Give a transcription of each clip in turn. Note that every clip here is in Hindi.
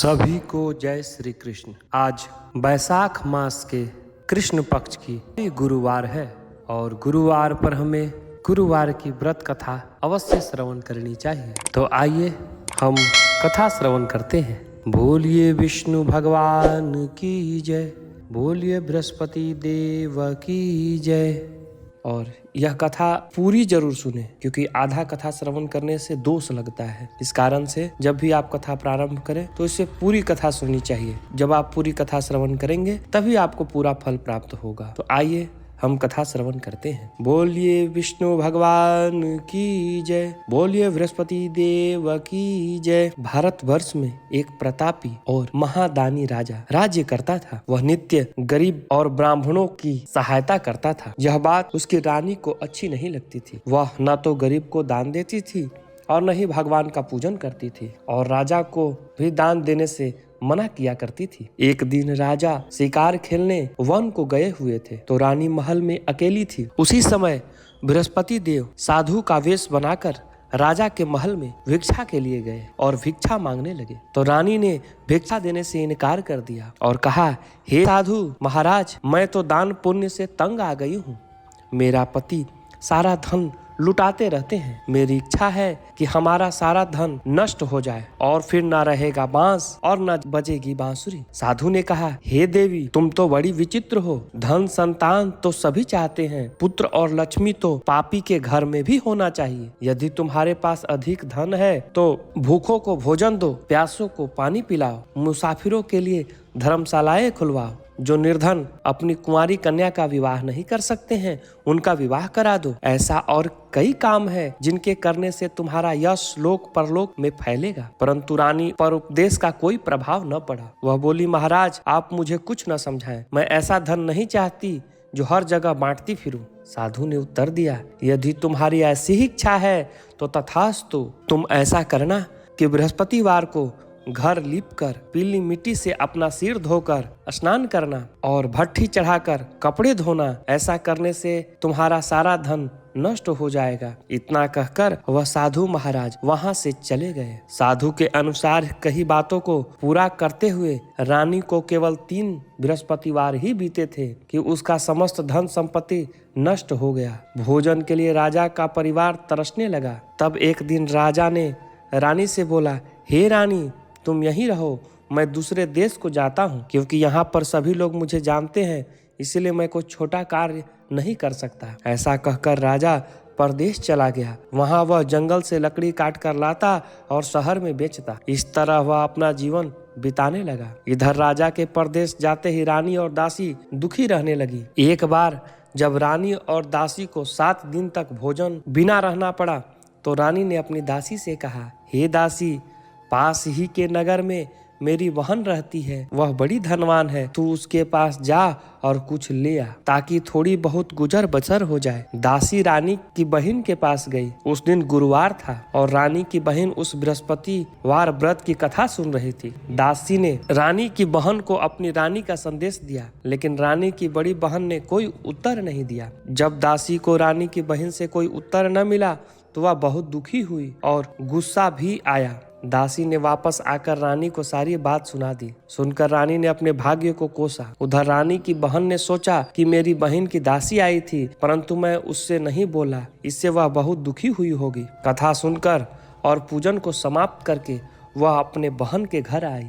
सभी को जय श्री कृष्ण। आज बैसाख मास के कृष्ण पक्ष की गुरुवार है और गुरुवार पर हमें गुरुवार की व्रत कथा अवश्य श्रवण करनी चाहिए। तो आइए हम कथा श्रवण करते हैं। बोलिए विष्णु भगवान की जय, बोलिए बृहस्पति देव की जय। और यह कथा पूरी जरूर सुने, क्योंकि आधा कथा श्रवण करने से दोष लगता है। इस कारण से जब भी आप कथा प्रारंभ करें तो इससे पूरी कथा सुननी चाहिए। जब आप पूरी कथा श्रवण करेंगे तभी आपको पूरा फल प्राप्त होगा। तो आइए हम कथा श्रवण करते हैं। बोलिए विष्णु भगवान की जय, बोलिए बृहस्पति देव की जय। भारतवर्ष में एक प्रतापी और महादानी राजा राज्य करता था। वह नित्य गरीब और ब्राह्मणों की सहायता करता था। यह बात उसकी रानी को अच्छी नहीं लगती थी। वह न तो गरीब को दान देती थी और न ही भगवान का पूजन करती थी, और राजा को भी दान देने से मना किया करती थी। एक दिन राजा शिकार खेलने वन को गए हुए थे, तो रानी महल में अकेली थी। उसी समय बृहस्पति देव साधु का वेश बनाकर राजा के महल में भिक्षा के लिए गए और भिक्षा मांगने लगे। तो रानी ने भिक्षा देने से इनकार कर दिया और कहा, हे साधु महाराज, मैं तो दान पुण्य से तंग आ गई हूँ। मेरा पति सारा धन लुटाते रहते हैं। मेरी इच्छा है कि हमारा सारा धन नष्ट हो जाए और फिर न रहेगा बांस और न बजेगी बांसुरी। साधु ने कहा, हे देवी, तुम तो बड़ी विचित्र हो। धन संतान तो सभी चाहते हैं, पुत्र और लक्ष्मी तो पापी के घर में भी होना चाहिए। यदि तुम्हारे पास अधिक धन है तो भूखों को भोजन दो, प्यासों को पानी पिलाओ, मुसाफिरों के लिए धर्मशालाएं खुलवाओ। जो निर्धन अपनी कुंवारी कन्या का विवाह नहीं कर सकते हैं, उनका विवाह करा दो। ऐसा और कई काम है जिनके करने से तुम्हारा यश लोक परलोक में फैलेगा। परंतु रानी पर उपदेश का कोई प्रभाव न पड़ा। वह बोली, महाराज, आप मुझे कुछ न समझाएं। मैं ऐसा धन नहीं चाहती जो हर जगह बांटती फिरूं। साधु ने उत्तर दिया, यदि तुम्हारी ऐसी ही इच्छा है तो तथास्तु। तुम ऐसा करना कि बृहस्पतिवार को घर लीपकर पीली मिट्टी से अपना सिर धोकर स्नान करना और भट्ठी चढ़ाकर कपड़े धोना। ऐसा करने से तुम्हारा सारा धन नष्ट हो जाएगा। इतना कहकर वह साधु महाराज वहां से चले गए। साधु के अनुसार कई बातों को पूरा करते हुए रानी को केवल 3 बृहस्पतिवार ही बीते थे कि उसका समस्त धन संपत्ति नष्ट हो गया। भोजन के लिए राजा का परिवार तरसने लगा। तब एक दिन राजा ने रानी से बोला, हे रानी, तुम यहीं रहो, मैं दूसरे देश को जाता हूँ, क्योंकि यहाँ पर सभी लोग मुझे जानते हैं, इसलिए मैं कोई छोटा कार्य नहीं कर सकता। ऐसा कहकर राजा परदेश चला गया। वहाँ वह जंगल से लकड़ी काट कर लाता और शहर में बेचता। इस तरह वह अपना जीवन बिताने लगा। इधर राजा के परदेश जाते ही रानी और दासी दुखी रहने लगी। एक बार जब रानी और दासी को 7 दिन तक भोजन बिना रहना पड़ा, तो रानी ने अपनी दासी से कहा, हे दासी, पास ही के नगर में मेरी बहन रहती है, वह बड़ी धनवान है। तू उसके पास जा और कुछ ले आ, ताकि थोड़ी बहुत गुजर बसर हो जाए। दासी रानी की बहन के पास गई। उस दिन गुरुवार था और रानी की बहन उस बृहस्पतिवार व्रत की कथा सुन रही थी। दासी ने रानी की बहन को अपनी रानी का संदेश दिया, लेकिन रानी की बड़ी बहन ने कोई उत्तर नहीं दिया। जब दासी को रानी की बहन से कोई उत्तर न मिला तो वह बहुत दुखी हुई और गुस्सा भी आया। दासी ने वापस आकर रानी को सारी बात सुना दी। सुनकर रानी ने अपने भाग्य को कोसा। उधर रानी की बहन ने सोचा कि मेरी बहन की दासी आई थी, परंतु मैं उससे नहीं बोला, इससे वह बहुत दुखी हुई होगी। कथा सुनकर और पूजन को समाप्त करके वह अपने बहन के घर आई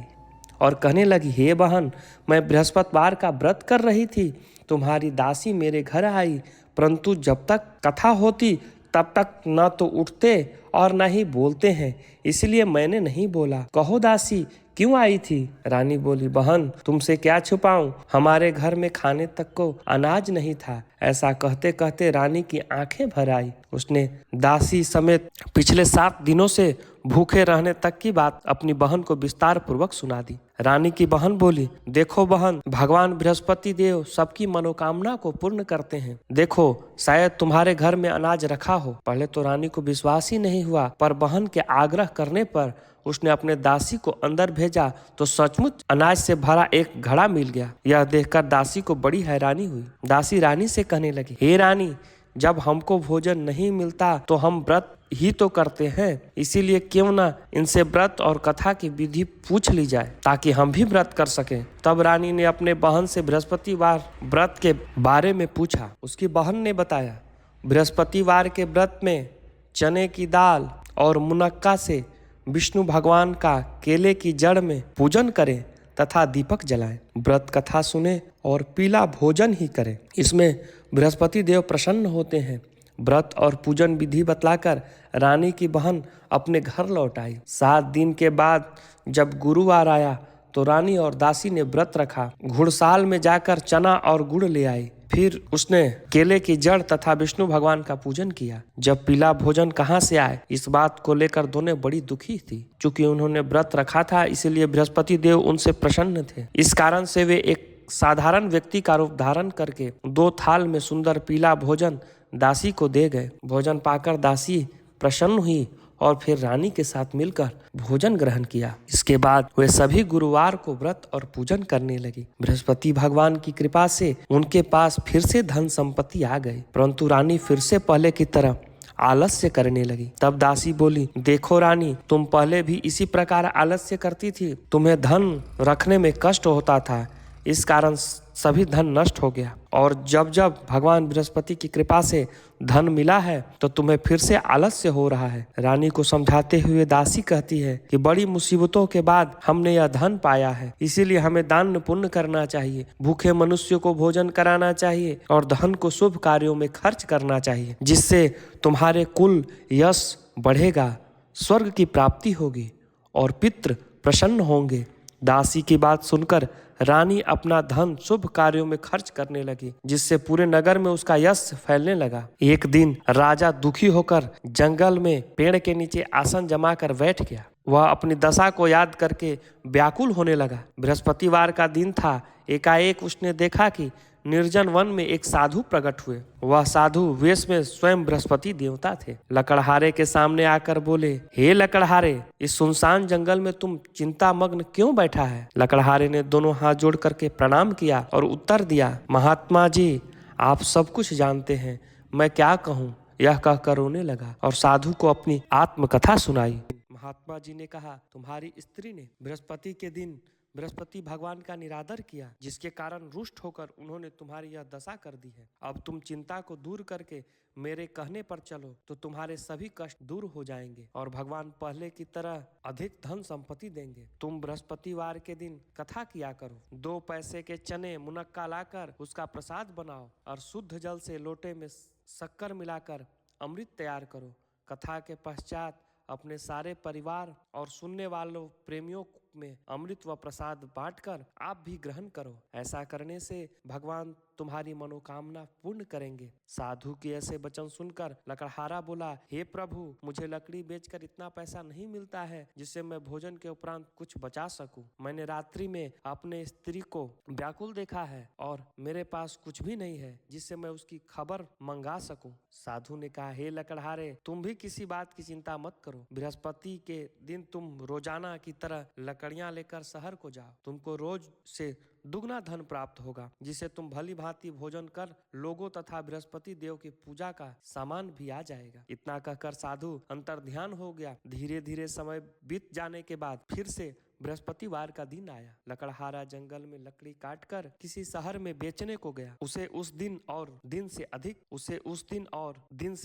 और कहने लगी, हे बहन, मैं बृहस्पतिवार का व्रत कर रही थी, तुम्हारी दासी मेरे घर आई, परंतु जब तक कथा होती तब तक न तो उठते और न ही बोलते हैं, इसलिए मैंने नहीं बोला। कहो दासी, क्यों आई थी? रानी बोली, बहन, तुमसे क्या छुपाऊं, हमारे घर में खाने तक को अनाज नहीं था। ऐसा कहते कहते रानी की आंखें भर आई। उसने दासी समेत पिछले 7 दिनों से भूखे रहने तक की बात अपनी बहन को विस्तार पूर्वक सुना दी। रानी की बहन बोली, देखो बहन, भगवान बृहस्पति देव सबकी मनोकामना को पूर्ण करते हैं। देखो, शायद तुम्हारे घर में अनाज रखा हो। पहले तो रानी को विश्वास ही नहीं हुआ, पर बहन के आग्रह करने पर उसने अपने दासी को अंदर भेजा तो सचमुच अनाज से भरा एक घड़ा मिल गया। यह देखकर दासी को बड़ी हैरानी हुई। दासी रानी से कहने लगी, हे रानी, जब हमको भोजन नहीं मिलता तो हम व्रत ही तो करते हैं, इसीलिए क्यों ना इनसे व्रत और कथा की विधि पूछ ली जाए ताकि हम भी व्रत कर सकें। तब रानी ने अपने बहन से बृहस्पतिवार व्रत के बारे में पूछा। उसकी बहन ने बताया, बृहस्पतिवार के व्रत में चने की दाल और मुनक्का से विष्णु भगवान का केले की जड़ में पूजन करें तथा दीपक जलाएं, व्रत कथा सुने और पीला भोजन ही करें। इसमें बृहस्पति देव प्रसन्न होते हैं। व्रत और पूजन विधि बतलाकर रानी की बहन अपने घर लौट आई। 7 दिन के बाद जब गुरुवार आया तो रानी और दासी ने व्रत रखा। घुड़साल में जाकर चना और गुड़ ले आई। फिर उसने केले की जड़ तथा विष्णु भगवान का पूजन किया। जब पीला भोजन कहाँ से आए, इस बात को लेकर दोनों बड़ी दुखी थी। चूंकि उन्होंने व्रत रखा था, इसलिए बृहस्पति देव उनसे प्रसन्न थे। इस कारण से वे एक साधारण व्यक्ति का रूप धारण करके 2 थाल में सुंदर पीला भोजन दासी को दे गए। भोजन पाकर दासी प्रसन्न हुई और फिर रानी के साथ मिलकर भोजन ग्रहण किया। इसके बाद वे सभी गुरुवार को व्रत और पूजन करने लगी। बृहस्पति भगवान की कृपा से उनके पास फिर से धन संपत्ति आ गई, परंतु रानी फिर से पहले की तरह आलस्य करने लगी। तब दासी बोली, देखो रानी, तुम पहले भी इसी प्रकार आलस्य करती थी। तुम्हें धन रखने में कष्ट होता था, इस कारण सभी धन नष्ट हो गया, और जब जब भगवान बृहस्पति की कृपा से धन मिला है तो तुम्हें फिर से आलस्य हो रहा है। रानी को समझाते हुए दासी कहती है कि बड़ी मुसीबतों के बाद हमने यह धन पाया है, इसीलिए हमें दान पुण्य करना चाहिए, भूखे मनुष्य को भोजन कराना चाहिए और धन को शुभ कार्यों में खर्च करना चाहिए, जिससे तुम्हारे कुल यश बढ़ेगा, स्वर्ग की प्राप्ति होगी और पितृ प्रसन्न होंगे। दासी की बात सुनकर रानी अपना धन शुभ कार्यों में खर्च करने लगी, जिससे पूरे नगर में उसका यश फैलने लगा। एक दिन राजा दुखी होकर जंगल में पेड़ के नीचे आसन जमाकर बैठ गया। वह अपनी दशा को याद करके व्याकुल होने लगा। बृहस्पतिवार का दिन था। एकाएक उसने देखा कि निर्जन वन में एक साधु प्रकट हुए। वह साधु वेश में स्वयं बृहस्पति देवता थे। लकड़हारे के सामने आकर बोले, हे लकड़हारे, इस सुनसान जंगल में तुम चिंता मग्न क्यों बैठा है? लकड़हारे ने दोनों हाथ जोड़ करके प्रणाम किया और उत्तर दिया, महात्मा जी, आप सब कुछ जानते हैं, मैं क्या कहूँ। यह कहकर रोने लगा और साधु को अपनी आत्मकथा सुनाई। महात्मा जी ने कहा, तुम्हारी स्त्री ने बृहस्पति के दिन बृहस्पति भगवान का निरादर किया, जिसके कारण रुष्ट होकर उन्होंने तुम्हारी यह दशा कर दी है। अब तुम चिंता को दूर करके मेरे कहने पर चलो तो तुम्हारे सभी कष्ट दूर हो जाएंगे और भगवान पहले की तरह अधिक धन संपत्ति देंगे। तुम बृहस्पतिवार के दिन कथा किया करो। 2 पैसे के चने मुनक्का लाकर उसका प्रसाद बनाओ और शुद्ध जल से लोटे में शक्कर मिलाकर अमृत तैयार करो। कथा के पश्चात अपने सारे परिवार और सुनने वालों प्रेमियों में अमृत व प्रसाद बांटकर आप भी ग्रहण करो। ऐसा करने से भगवान तुम्हारी मनोकामना पूर्ण करेंगे। साधु के ऐसे वचन सुनकर लकड़हारा बोला, हे प्रभु, मुझे लकड़ी बेचकर इतना पैसा नहीं मिलता है जिससे मैं भोजन के उपरांत कुछ बचा सकूं। मैंने रात्रि में अपने स्त्री को व्याकुल देखा है और मेरे पास कुछ भी नहीं है जिससे मैं उसकी खबर मंगा सकूं। साधु ने कहा, हे लकड़हारे, तुम भी किसी बात की चिंता मत करो। बृहस्पति के दिन तुम रोजाना की तरह लकड़ियां लेकर शहर को जाओ। तुमको रोज से दुगना धन प्राप्त होगा, जिसे तुम भली भांति भोजन कर लोगों तथा बृहस्पति देव की पूजा का सामान भी आ जाएगा। इतना कहकर साधु अंतर्ध्यान हो गया। धीरे धीरे समय बीत जाने के बाद फिर से बृहस्पतिवार का दिन आया। लकड़हारा जंगल में लकड़ी काटकर किसी शहर में बेचने को गया। उसे उस दिन और दिन से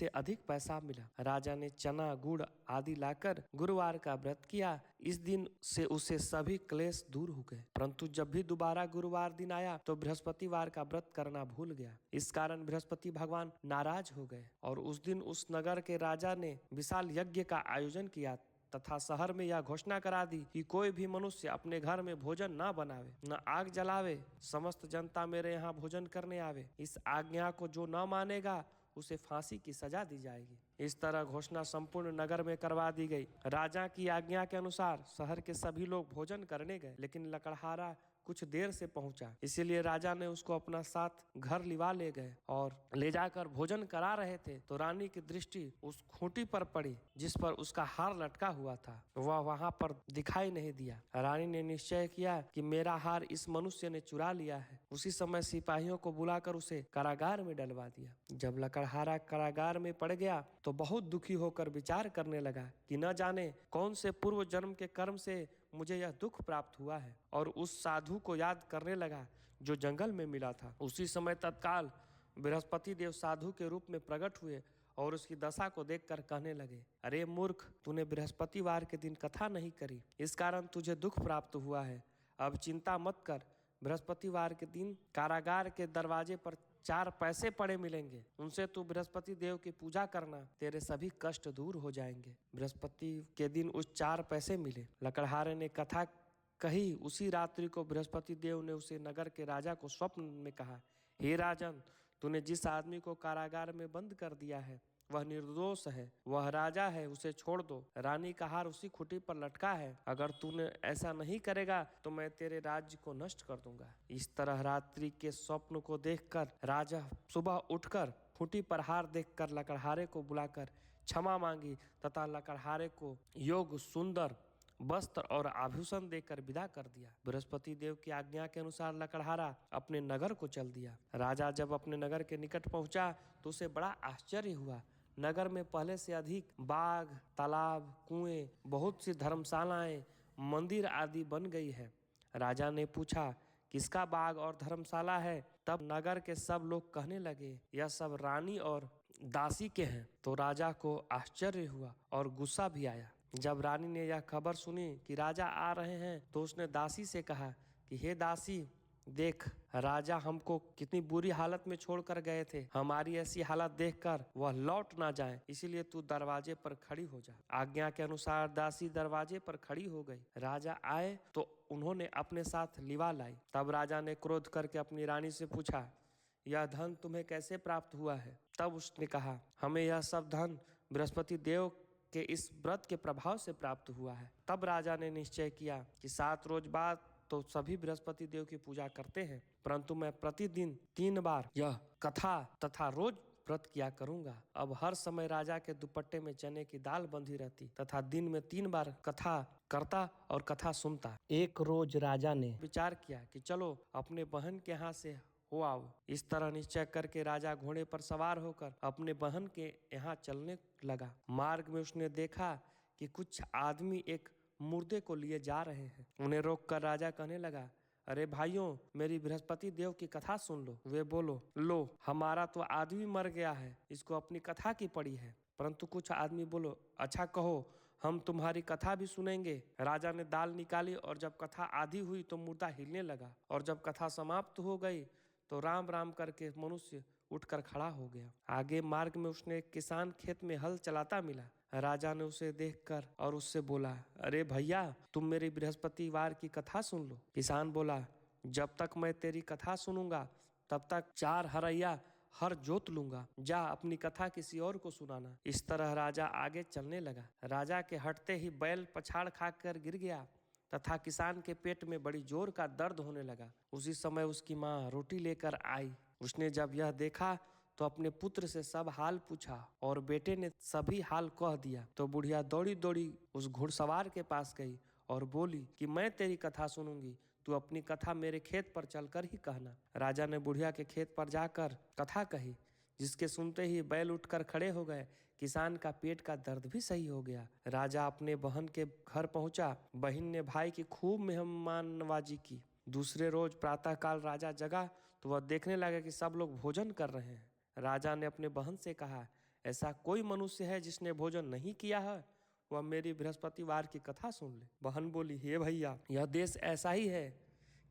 अधिक पैसा मिला। राजा ने चना गुड़ आदि लाकर गुरुवार का व्रत किया। इस दिन से उसे सभी क्लेश दूर हो गए। परंतु जब भी दोबारा गुरुवार दिन आया तो बृहस्पतिवार का व्रत करना भूल गया। इस कारण बृहस्पति भगवान नाराज हो गए और उस दिन उस नगर के राजा ने विशाल यज्ञ का आयोजन किया तथा शहर में यह घोषणा करा दी कि कोई भी मनुष्य अपने घर में भोजन न बनावे, न आग जलावे, समस्त जनता मेरे यहाँ भोजन करने आवे। इस आज्ञा को जो न मानेगा उसे फांसी की सजा दी जाएगी। इस तरह घोषणा संपूर्ण नगर में करवा दी गई। राजा की आज्ञा के अनुसार शहर के सभी लोग भोजन करने गए, लेकिन लकड़हारा कुछ देर से पहुंचा, इसीलिए राजा ने उसको अपना साथ घर लिवा ले गए और ले जाकर भोजन करा रहे थे तो रानी की दृष्टि उस खूंटी पर पड़ी जिस पर उसका हार लटका हुआ था। वह वहां पर दिखाई नहीं दिया। रानी ने निश्चय किया कि मेरा हार इस मनुष्य ने चुरा लिया है। उसी समय सिपाहियों को बुलाकर उसे कारागार में डलवा दिया। जब लकड़हारा कारागार में पड़ गया तो बहुत दुखी होकर विचार करने लगा कि न जाने कौन से पूर्व जन्म के कर्म से मुझे यह दुख प्राप्त हुआ है, और उस साधु को याद करने लगा जो जंगल में मिला था। उसी समय तत्काल बृहस्पति देव साधु के रूप में प्रकट हुए और उसकी दशा को देखकर कहने लगे, अरे मूर्ख, तूने बृहस्पतिवार के दिन कथा नहीं करी, इस कारण तुझे दुख प्राप्त हुआ है। अब चिंता मत कर, बृहस्पतिवार के दिन कारागार के दरवाजे पर 4 पैसे पड़े मिलेंगे, उनसे तू बृहस्पति देव की पूजा करना, तेरे सभी कष्ट दूर हो जाएंगे। बृहस्पति के दिन उस 4 पैसे मिले। लकड़हारे ने कथा कही। उसी रात्रि को बृहस्पति देव ने उसे नगर के राजा को स्वप्न में कहा, हे राजन, तूने जिस आदमी को कारागार में बंद कर दिया है वह निर्दोष है, वह राजा है, उसे छोड़ दो। रानी का हार उसी खूंटी पर लटका है, अगर तूने ऐसा नहीं करेगा तो मैं तेरे राज्य को नष्ट कर दूंगा। इस तरह रात्रि के स्वप्न को देखकर राजा सुबह उठकर खूंटी पर हार देखकर लकड़हारे को बुलाकर क्षमा मांगी तथा लकड़हारे को योग्य सुंदर वस्त्र और आभूषण देकर विदा कर दिया। बृहस्पति देव की आज्ञा के अनुसार लकड़हारा अपने नगर को चल दिया। राजा जब अपने नगर के निकट पहुंचा तो उसे बड़ा आश्चर्य हुआ। नगर में पहले से अधिक बाग, तालाब, कुएं, बहुत सी धर्मशालाएं, मंदिर आदि बन गई है। राजा ने पूछा, किसका बाग और धर्मशाला है? तब नगर के सब लोग कहने लगे, यह सब रानी और दासी के हैं। तो राजा को आश्चर्य हुआ और गुस्सा भी आया। जब रानी ने यह खबर सुनी कि राजा आ रहे हैं तो उसने दासी से कहा कि हे दासी, देख, राजा हमको कितनी बुरी हालत में छोड़कर गए थे। हमारी ऐसी हालत देखकर वह लौट ना जाए, इसीलिए तू दरवाजे पर खड़ी हो जा। आज्ञा के अनुसार दासी दरवाजे पर खड़ी हो गई। राजा आए तो उन्होंने अपने साथ लिवा लाई। तब राजा ने क्रोध करके अपनी रानी से पूछा, यह धन तुम्हें कैसे प्राप्त हुआ है? तब उसने कहा, हमें यह सब धन बृहस्पति देव के इस व्रत के प्रभाव से प्राप्त हुआ है। तब राजा ने निश्चय किया कि 7 रोज बाद तो सभी बृहस्पति देव की पूजा करते हैं, परंतु मैं प्रतिदिन 3 बार यह कथा तथा रोज व्रत किया करूंगा। अब हर समय राजा के दुपट्टे में चने की दाल बंधी रहती तथा दिन में 3 बार कथा करता और कथा सुनता। एक रोज राजा ने विचार किया कि चलो अपने बहन के यहाँ से हो आओ। इस तरह निश्चय करके राजा घोड़े पर सवार होकर अपने बहन के यहाँ चलने लगा। मार्ग में उसने देखा कि कुछ आदमी एक मुर्दे को लिए जा रहे हैं। उन्हें रोककर राजा कहने लगा, अरे भाइयों, मेरी बृहस्पति देव की कथा सुन लो। वे बोलो, लो, हमारा तो आदमी मर गया है, इसको अपनी कथा की पड़ी है। परंतु कुछ आदमी बोलो, अच्छा कहो, हम तुम्हारी कथा भी सुनेंगे। राजा ने दाल निकाली और जब कथा आधी हुई तो मुर्दा हिलने लगा, और जब कथा समाप्त हो गई तो राम राम करके मनुष्य उठकर खड़ा हो गया। आगे मार्ग में उसने एक किसान खेत में हल चलाता मिला। राजा ने उसे देखकर और उससे बोला, अरे भैया, तुम मेरी बृहस्पतिवार की कथा सुन लो। किसान बोला, जब तक मैं तेरी कथा सुनूंगा तब तक 4 हरैया हर जोत लूंगा। जा अपनी कथा किसी और को सुनाना। इस तरह राजा आगे चलने लगा। राजा के हटते ही बैल पछाड़ खाकर गिर गया तथा किसान के पेट में बड़ी जोर का दर्द होने लगा। उसी समय उसकी माँ रोटी लेकर आई। उसने जब यह देखा तो अपने पुत्र से सब हाल पूछा और बेटे ने सभी हाल कह दिया। तो बुढ़िया दौड़ी दौड़ी उस घुड़सवार के पास गई और बोली कि मैं तेरी कथा सुनूंगी, तू अपनी कथा मेरे खेत पर चलकर ही कहना। राजा ने बुढ़िया के खेत पर जाकर कथा कही, जिसके सुनते ही बैल उठकर खड़े हो गए। किसान का पेट का दर्द भी सही हो गया। राजा अपने बहन के घर पहुंचा। बहन ने भाई की खूब मेहमान नवाजी की। दूसरे रोज प्रातःकाल राजा जगा तो वह देखने लगा कि सब लोग भोजन कर रहे हैं। राजा ने अपने बहन से कहा, ऐसा कोई मनुष्य है जिसने भोजन नहीं किया है? वह मेरी बृहस्पतिवार की कथा सुन ले। बहन बोली, हे भैया, यह देश ऐसा ही है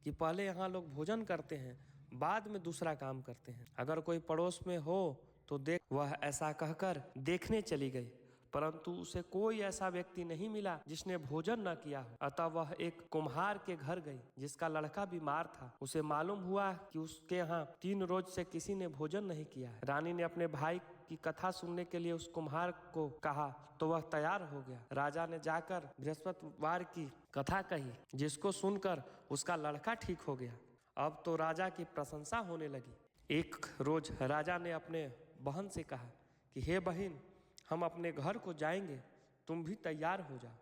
कि पहले यहाँ लोग भोजन करते हैं, बाद में दूसरा काम करते हैं। अगर कोई पड़ोस में हो तो देख। वह ऐसा कहकर देखने चली गई, परंतु उसे कोई ऐसा व्यक्ति नहीं मिला जिसने भोजन न किया हो। अतः वह एक कुम्हार के घर गई जिसका लड़का बीमार था। उसे मालूम हुआ कि उसके यहाँ 3 रोज से किसी ने भोजन नहीं किया है। रानी ने अपने भाई की कथा सुनने के लिए उस कुम्हार को कहा तो वह तैयार हो गया। राजा ने जाकर बृहस्पतिवार की कथा कही, जिसको सुनकर उसका लड़का ठीक हो गया। अब तो राजा की प्रशंसा होने लगी। एक रोज राजा ने अपने बहन से कहा कि हे बहन, हम अपने घर को जाएंगे, तुम भी तैयार हो जाओ।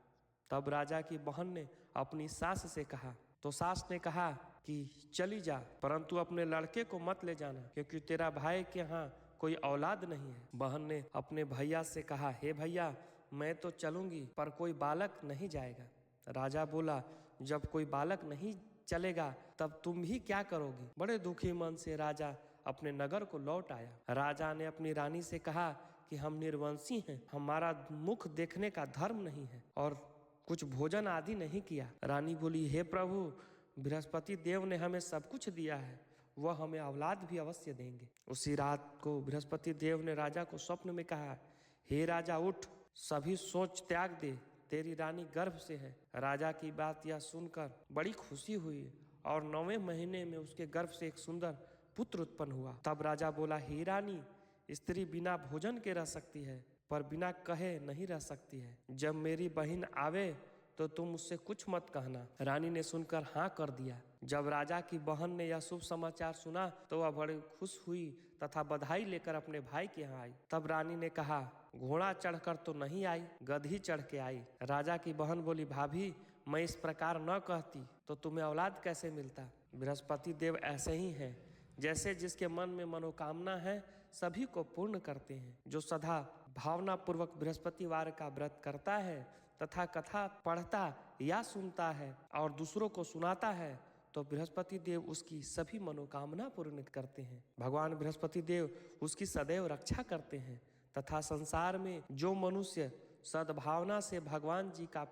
तब राजा की बहन ने अपनी सास से कहा, तो सास ने कहा कि चली जा, परंतु अपने लड़के को मत ले जाना, क्योंकि तेरा भाई के यहाँ कोई औलाद नहीं है। बहन ने अपने भैया से कहा, हे भैया, मैं तो चलूंगी, पर कोई बालक नहीं जाएगा। राजा बोला, जब कोई बालक नहीं चलेगा तब तुम भी क्या करोगी? बड़े दुखी मन से राजा अपने नगर को लौट आया। राजा ने अपनी रानी से कहा कि हम निर्वंशी हैं, हमारा मुख देखने का धर्म नहीं है और कुछ भोजन आदि नहीं किया। रानी बोली, हे प्रभु, बृहस्पति देव ने हमें सब कुछ दिया है, वह हमें औलाद भी अवश्य देंगे। उसी रात को बृहस्पति देव ने राजा को स्वप्न में कहा, हे राजा, उठ, सभी सोच त्याग दे, तेरी रानी गर्भ से है। राजा की बात यह सुनकर बड़ी खुशी हुई और 9वें महीने में उसके गर्भ से एक सुंदर पुत्र उत्पन्न हुआ। तब राजा बोला, हे रानी, स्त्री बिना भोजन के रह सकती है, पर बिना कहे नहीं रह सकती है। जब मेरी बहन आवे तो तुम उससे कुछ मत कहना। रानी ने सुनकर हाँ कर दिया। जब राजा की बहन ने यह शुभ समाचार सुना तो वह बड़ी खुश हुई तथा बधाई लेकर अपने भाई के यहाँ आई। तब रानी ने कहा, घोड़ा चढ़कर तो नहीं आई, गधी चढ़ के आई। राजा की बहन बोली, भाभी, मैं इस प्रकार न कहती तो तुम्हें औलाद कैसे मिलता? बृहस्पति देव ऐसे ही हैं, जैसे जिसके मन में मनोकामना है सभी को पूर्ण करते हैं। जो सदा भावना पूर्वक बृहस्पतिवार का व्रत करता है तथा कथा पढ़ता या सुनता है और दूसरों को सुनाता है तो बृहस्पति देव उसकी सभी मनोकामना पूर्ण करते हैं। भगवान बृहस्पति देव उसकी सदैव रक्षा करते हैं तथा संसार में जो मनुष्य सद्भावना से भगवान जी का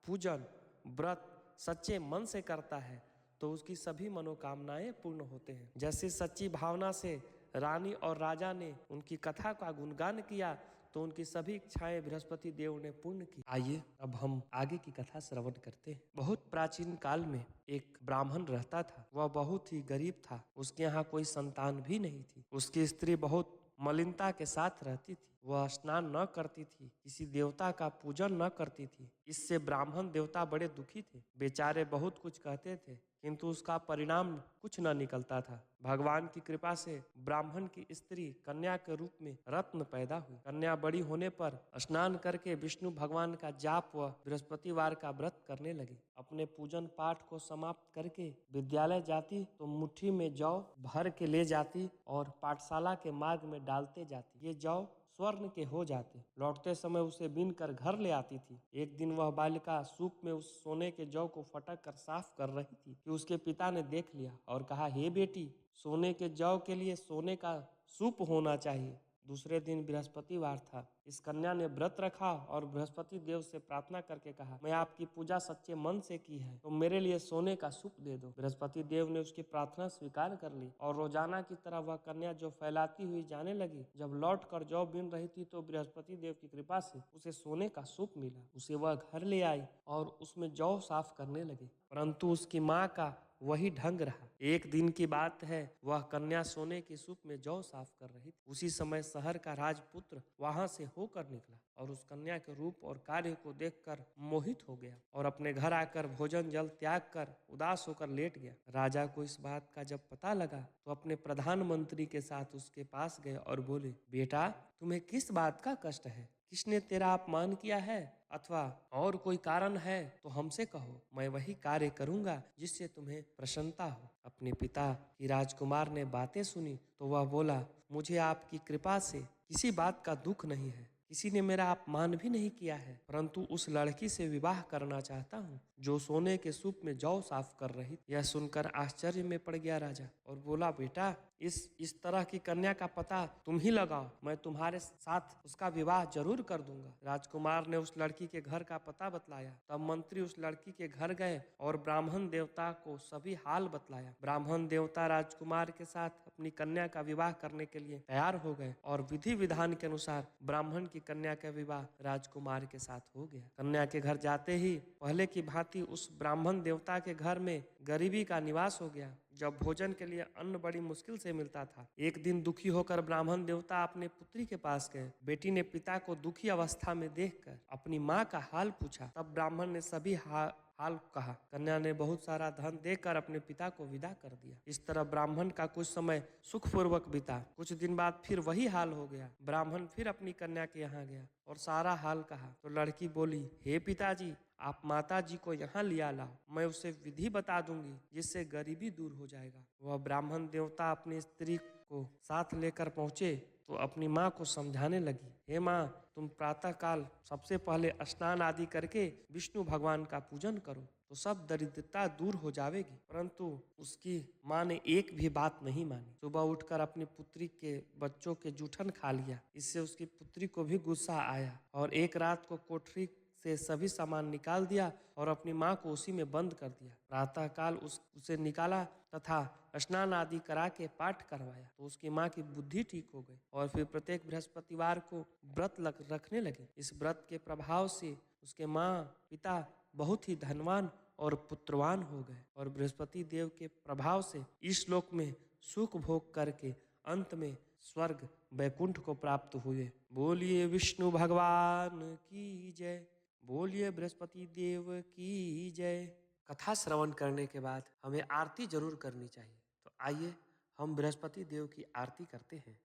पूजन व्रत सच्चे मन से करता है तो उसकी सभी मनोकामनाएं पूर्ण होते हैं। जैसे सच्ची भावना से रानी और राजा ने उनकी कथा का गुणगान किया तो उनकी सभी इच्छाएं बृहस्पति देव ने पूर्ण की। आइए अब हम आगे की कथा श्रवण करते हैं। बहुत प्राचीन काल में एक ब्राह्मण रहता था। वह बहुत ही गरीब था। उसके यहाँ कोई संतान भी नहीं थी। उसकी स्त्री बहुत मलिनता के साथ रहती थी। वह स्नान न करती थी, किसी देवता का पूजन न करती थी। इससे ब्राह्मण देवता बड़े दुखी थे। बेचारे बहुत कुछ कहते थे किंतु उसका परिणाम कुछ न निकलता था। भगवान की कृपा से ब्राह्मण की स्त्री कन्या के रूप में रत्न पैदा हुई। कन्या बड़ी होने पर स्नान करके विष्णु भगवान का जाप व बृहस्पतिवार का व्रत करने लगी। अपने पूजन पाठ को समाप्त करके विद्यालय जाती तो मुट्ठी में जौ भर के ले जाती और पाठशाला के मार्ग में डालते जाती। ये जौ स्वर्ण के हो जाते। लौटते समय उसे बीन कर घर ले आती थी। एक दिन वह बालिका सूप में उस सोने के जौ को फटक कर साफ कर रही थी कि उसके पिता ने देख लिया और कहा, हे बेटी, सोने के जौ के लिए सोने का सूप होना चाहिए। दूसरे दिन बृहस्पतिवार था। इस कन्या ने व्रत रखा और बृहस्पति देव से प्रार्थना करके कहा, मैं आपकी पूजा सच्चे मन से की है तो मेरे लिए सोने का सूप दे दो। बृहस्पति देव ने उसकी प्रार्थना स्वीकार कर ली और रोजाना की तरह वह कन्या जो फैलाती हुई जाने लगी। जब लौट कर जौ बीन रही थी तो बृहस्पति देव की कृपा से उसे सोने का सूप मिला। उसे वह घर ले आई और उसमें जौ साफ करने लगी, परंतु उसकी माँ का वही ढंग रहा। एक दिन की बात है, वह कन्या सोने की सूप में जौ साफ कर रही थी। उसी समय शहर का राजपुत्र वहां से होकर निकला और उस कन्या के रूप और कार्य को देखकर मोहित हो गया और अपने घर आकर भोजन जल त्याग कर उदास होकर लेट गया। राजा को इस बात का जब पता लगा तो अपने प्रधानमंत्री के साथ उसके पास गए और बोले, बेटा, तुम्हें किस बात का कष्ट है? किसने तेरा अपमान किया है अथवा और कोई कारण है तो हमसे कहो, मैं वही कार्य करूंगा जिससे तुम्हें प्रसन्नता हो। अपने पिता की राजकुमार ने बातें सुनी तो वह बोला, मुझे आपकी कृपा से किसी बात का दुख नहीं है। किसी ने मेरा अपमान भी नहीं किया है, परंतु उस लड़की से विवाह करना चाहता हूँ जो सोने के सूप में जौ साफ कर रही। यह सुनकर आश्चर्य में पड़ गया राजा और बोला, बेटा, इस तरह की कन्या का पता तुम ही लगाओ, मैं तुम्हारे साथ उसका विवाह जरूर कर दूंगा। राजकुमार ने उस लड़की के घर का पता बतलाया। तब मंत्री उस लड़की के घर गए और ब्राह्मण देवता को सभी हाल बतलाया। ब्राह्मण देवता राजकुमार के साथ अपनी कन्या का विवाह करने के लिए तैयार हो गए और विधि विधान के अनुसार ब्राह्मण की कन्या का विवाह राजकुमार के साथ हो गया। कन्या के घर जाते ही पहले की भांति उस ब्राह्मण देवता के घर में गरीबी का निवास हो गया। जब भोजन के लिए अन्न बड़ी मुश्किल से मिलता था। एक दिन दुखी होकर ब्राह्मण देवता अपने पुत्री के पास गए। बेटी ने पिता को दुखी अवस्था में देखकर अपनी माँ का हाल पूछा। तब ब्राह्मण ने सभी हाल कहा। कन्या ने बहुत सारा धन देकर अपने पिता को विदा कर दिया। इस तरह ब्राह्मण का कुछ समय सुखपूर्वक बीता। कुछ दिन बाद फिर वही हाल हो गया। ब्राह्मण फिर अपनी कन्या के यहाँ गया और सारा हाल कहा तो लड़की बोली, हे पिताजी, आप माता जी को यहाँ लिया लाओ, मैं उसे विधि बता दूंगी जिससे गरीबी दूर हो जाएगा। वह ब्राह्मण देवता अपनी स्त्री को साथ लेकर पहुंचे तो अपनी माँ को समझाने लगी, हे माँ, तुम प्रातः काल सबसे पहले स्नान आदि करके विष्णु भगवान का पूजन करो तो सब दरिद्रता दूर हो जाएगी। परंतु उसकी माँ ने एक भी बात नहीं मानी। सुबह उठकर अपनी पुत्री के बच्चों के जूठन खा लिया। इससे उसकी पुत्री को भी गुस्सा आया और एक रात को कोठरी से सभी सामान निकाल दिया और अपनी माँ को उसी में बंद कर दिया। प्रातःकाल उसे निकाला तथा स्नान आदि करा के पाठ करवाया तो उसकी माँ की बुद्धि ठीक हो गई और फिर प्रत्येक बृहस्पतिवार को व्रत रखने लगे। इस व्रत के प्रभाव से उसके माँ पिता बहुत ही धनवान और पुत्रवान हो गए और बृहस्पति देव के प्रभाव से इस लोक में सुख भोग करके अंत में स्वर्ग वैकुंठ को प्राप्त हुए। बोलिए विष्णु भगवान की जय, बोलिए बृहस्पति देव की जय। कथा श्रवण करने के बाद हमें आरती जरूर करनी चाहिए। तो आइए हम बृहस्पति देव की आरती करते हैं।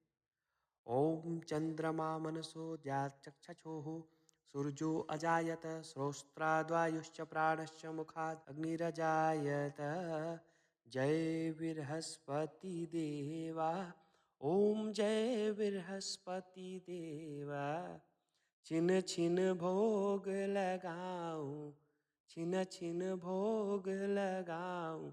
ओम चंद्रमा मनसो चक्षुः सूर्यो अजायत श्रोत्राद्वायुश्च प्राणश्च मुखात् अग्निरजायत। जय बृहस्पति देवा, ओम जय बृहस्पति देवा। छिन छिन भोग लगाऊं, छिन छिन भोग लगाऊं,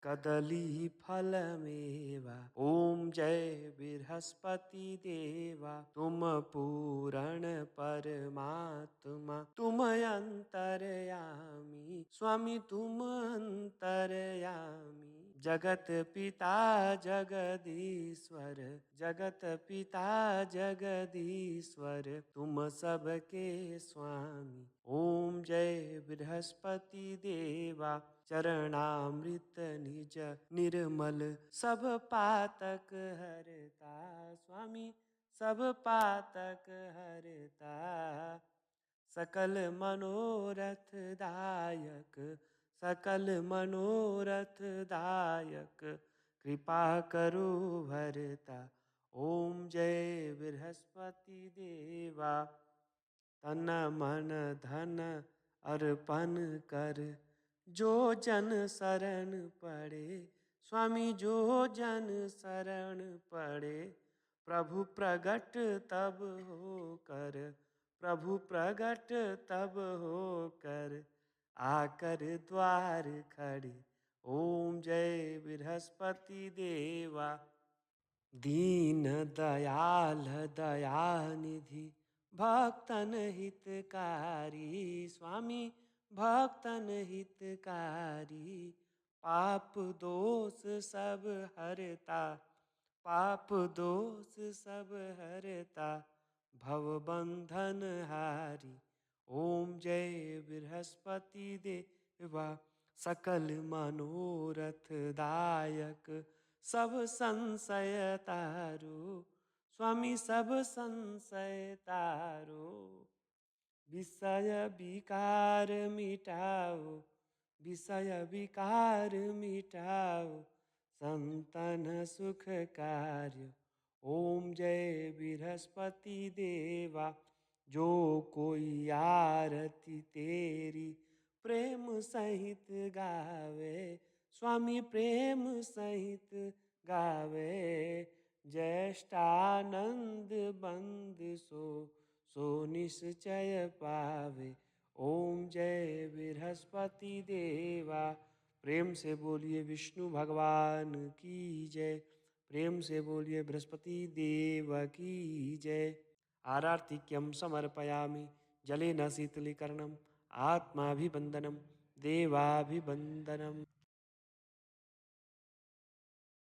कदली फल मेवा। ओम जय बृहस्पति देवा, तुम पूरण परमात्मा, तुम अंतर्यामी स्वामी, तुम अंतर्यामी। जगत पिता जगदीश्वर, जगत पिता जगदीश्वर, तुम सबके स्वामी। ओम जय बृहस्पति देवा, चरणामृत निज निर्मल, सब पातक हरता स्वामी, सब पातक हरता। सकल मनोरथ दायक, सकल मनोरथ दायक, कृपा करो भरता। ओम जय बृहस्पति देवा, तन मन धन अर्पण कर, जो जन शरण पड़े स्वामी, जो जन शरण पड़े, प्रभु प्रगट तब हो कर, प्रभु प्रगट तब हो कर, आकर द्वार खड़े। ओम जय बृहस्पति देवा, दीन दयाल दयानिधि, भक्तन हितकारी स्वामी, भक्तन हितकारी। पाप दोष सब हरता, पाप दोष सब हरता, भव बंधन हारी। ओम जय बृहस्पति देवा, सकल मनोरथ दायक, सब संशय तारो स्वामी, सब संशय तारो। विषय विकार मिटाओ, विषय विकार मिटाओ, संतन सुख कार्य। ओम जय बृहस्पति देवा, जो कोई आरती तेरी प्रेम सहित गावे स्वामी, प्रेम सहित गावे। ज्येष्ठानंद बंद सो निश्चय पावे। ओम जय बृहस्पति देवा, प्रेम से बोलिए विष्णु भगवान की जय, प्रेम से बोलिए बृहस्पति देव की जय। आरार्तिक्यम समर्पयामि जलेन शीतलीकरणम, आत्माभिवंदनम देवाभिवंदनम।